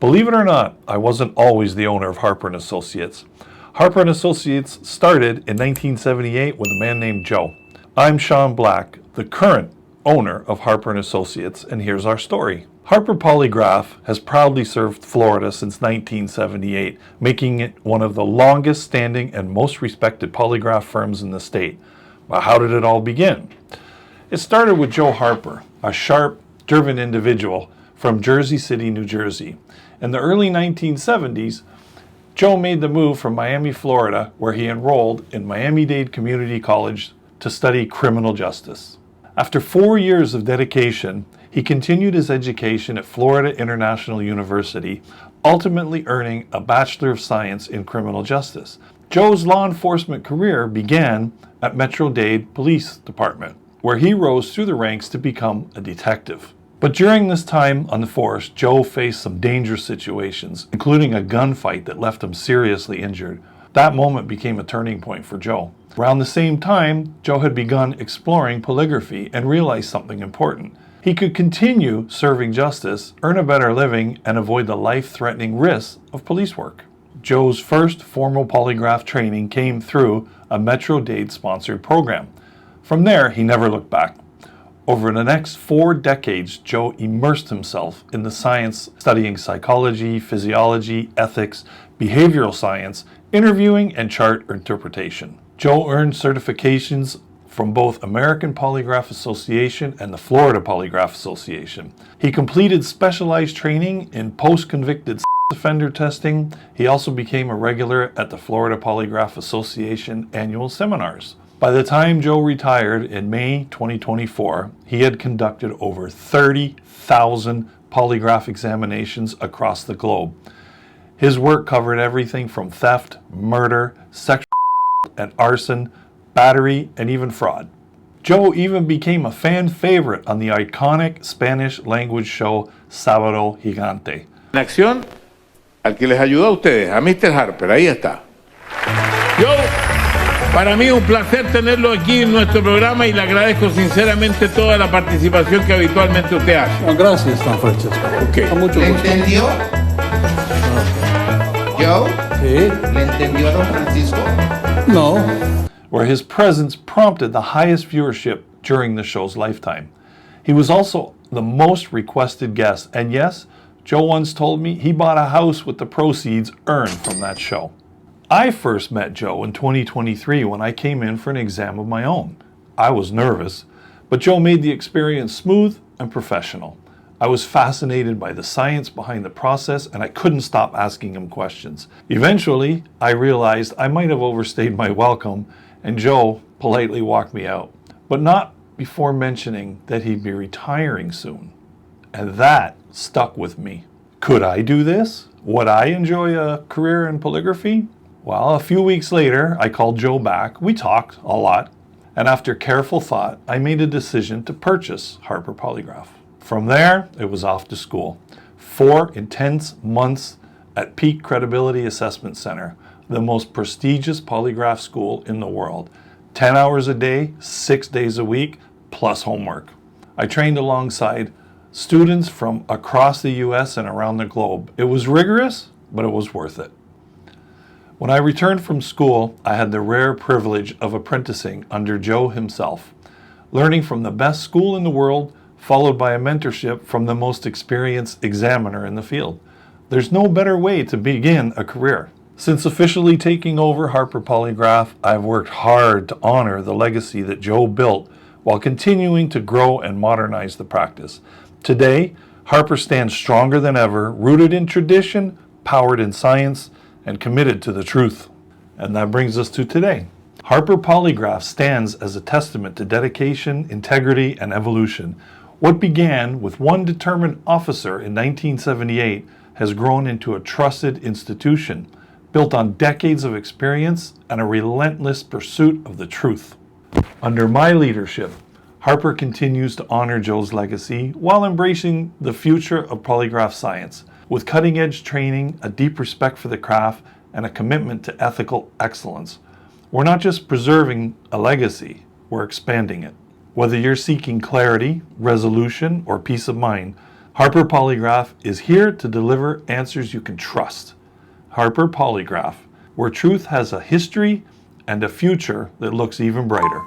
Believe it or not, I wasn't always the owner of Harper and Associates. Harper and Associates started in 1978 with a man named Joe. I'm Sean Black, the current owner of Harper and Associates, and here's our story. Harper Polygraph has proudly served Florida since 1978, making it one of the longest standing and most respected polygraph firms in the state. But how did it all begin? It started with Joe Harper, a sharp, driven individual from Jersey City, New Jersey. In the early 1970s, Joe made the move from Miami, Florida, where he enrolled in Miami-Dade Community College to study criminal justice. After 4 years of dedication, he continued his education at Florida International University, ultimately earning a Bachelor of Science in Criminal Justice. Joe's law enforcement career began at Metro-Dade Police Department, where he rose through the ranks to become a detective. But during this time on the force, Joe faced some dangerous situations, including a gunfight that left him seriously injured. That moment became a turning point for Joe. Around the same time, Joe had begun exploring polygraphy and realized something important. He could continue serving justice, earn a better living, and avoid the life-threatening risks of police work. Joe's first formal polygraph training came through a Metro-Dade sponsored program. From there, he never looked back. Over the next 4 decades, Joe immersed himself in the science, studying psychology, physiology, ethics, behavioral science, interviewing, and chart interpretation. Joe earned certifications from both American Polygraph Association and the Florida Polygraph Association. He completed specialized training in post-convicted offender testing. He also became a regular at the Florida Polygraph Association annual seminars. By the time Joe retired in May 2024, he had conducted over 30,000 polygraph examinations across the globe. His work covered everything from theft, murder, sexual and arson, battery, and even fraud. Joe even became a fan favorite on the iconic Spanish language show Sábado Gigante. En acción, al que les ayuda a ustedes, a Mr. Harper, ahí está. Joe, para mí es un placer tenerlo aquí en nuestro programa y le agradezco sinceramente toda la participación que habitualmente usted hace. No, gracias, Don Francesco. Okay. Con mucho ¿Le gusto. entendió? ¿Joe? Sí. ¿Le entendió a Don Francisco? No. Where his presence prompted the highest viewership during the show's lifetime. He was also the most requested guest, and yes, Joe once told me he bought a house with the proceeds earned from that show. I first met Joe in 2023 when I came in for an exam of my own. I was nervous, but Joe made the experience smooth and professional. I was fascinated by the science behind the process, and I couldn't stop asking him questions. Eventually, I realized I might have overstayed my welcome, and Joe politely walked me out, but not before mentioning that he'd be retiring soon. And that stuck with me. Could I do this? Would I enjoy a career in polygraphy? Well, a few weeks later, I called Joe back. We talked a lot, and after careful thought, I made a decision to purchase Harper Polygraph. From there, it was off to school. 4 intense months at Peak Credibility Assessment Center, the most prestigious polygraph school in the world. 10 hours a day, 6 days a week, plus homework. I trained alongside students from across the U.S. and around the globe. It was rigorous, but it was worth it. When I returned from school, I had the rare privilege of apprenticing under Joe himself, learning from the best school in the world, followed by a mentorship from the most experienced examiner in the field. There's no better way to begin a career. Since officially taking over Harper Polygraph, I've worked hard to honor the legacy that Joe built while continuing to grow and modernize the practice. Today, Harper stands stronger than ever, rooted in tradition, powered in science, and committed to the truth. And that brings us to today. Harper Polygraph stands as a testament to dedication, integrity, and evolution. What began with one determined officer in 1978 has grown into a trusted institution, built on decades of experience and a relentless pursuit of the truth. Under my leadership, Harper continues to honor Joe's legacy while embracing the future of polygraph science, with cutting-edge training, a deep respect for the craft, and a commitment to ethical excellence. We're not just preserving a legacy, we're expanding it. Whether you're seeking clarity, resolution, or peace of mind, Harper Polygraph is here to deliver answers you can trust. Harper Polygraph, where truth has a history and a future that looks even brighter.